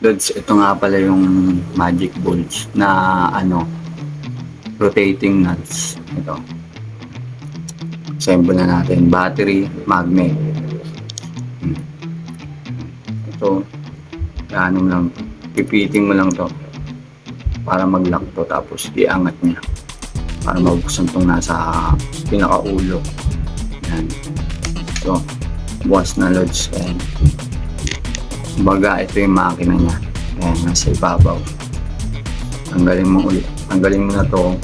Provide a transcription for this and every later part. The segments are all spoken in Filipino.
Lods, ito nga pala yung magic balls na rotating nuts. Ito. Assemble na natin. Battery, magnet. Ito, ano lang, pipiting mo lang to para mag-lock to, tapos iangat niya para mabuksan tong nasa pinakaulo. Yan. So, bukas na lods. Ayan. Kumbaga, ito yung makina niya. Ayan, nasa ibabaw. Tanggalin mo ulit. Tanggalin mo na to.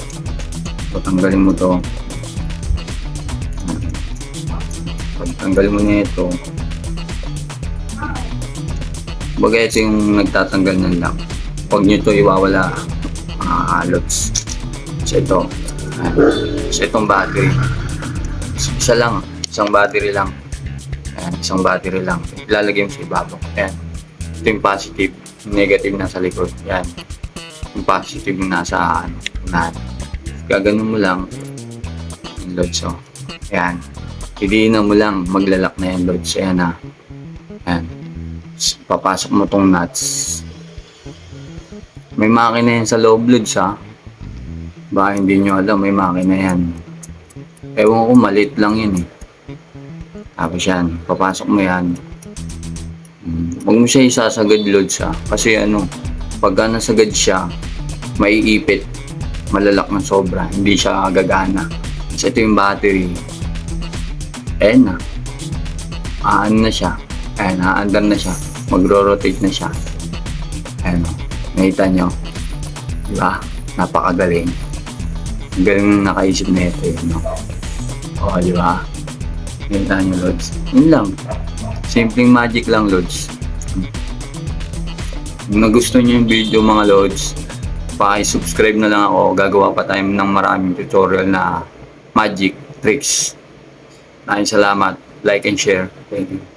So, tanggalin mo to. Pag tanggalin mo na ito, kumbaga, ito yung nagtatanggal ng lock. Pag nyo ito iwawala, lods. So, ito. Ayan. So, itong battery. Isa lang. Isang battery lang. Ayan, isang battery lang. Ilalagay mo sa ibabaw. Ayan. Ito yung positive. Yung negative nasa likod. Ayan. Yung positive yung nasa unahan. Gaganon mo lang yung loads. So, ayan. Idiinan mo lang. Maglalak na yung loads. Ayan na. Ayan. Papasok mo tong nuts. May makina yan sa loob loads ha. Baka hindi nyo alam. May makina yan. Ewan ko, maliit lang yun eh. Tapos yan, papasok mo yan. Huwag mo siya isasagad loads ha. Kasi pagka nasagad siya, maiipit. Malalak ng sobra. Hindi siya gagana. Kasi ito yung battery. Ayan na. Ano na siya. Ayan, aandar na siya. Magro-rotate na siya. Ayan o. Nakita nyo. Diba? Napakagaling. Galing nakaisip na ito yun. O, diba? Nakita nyo, loads. Yun lang. Simpleng magic lang, loads. Kung nagustuhan nyo yung video, mga loads, paki-subscribe na lang ako. Gagawa pa tayo ng maraming tutorial na magic tricks. Maraming salamat. Like and share. Thank you.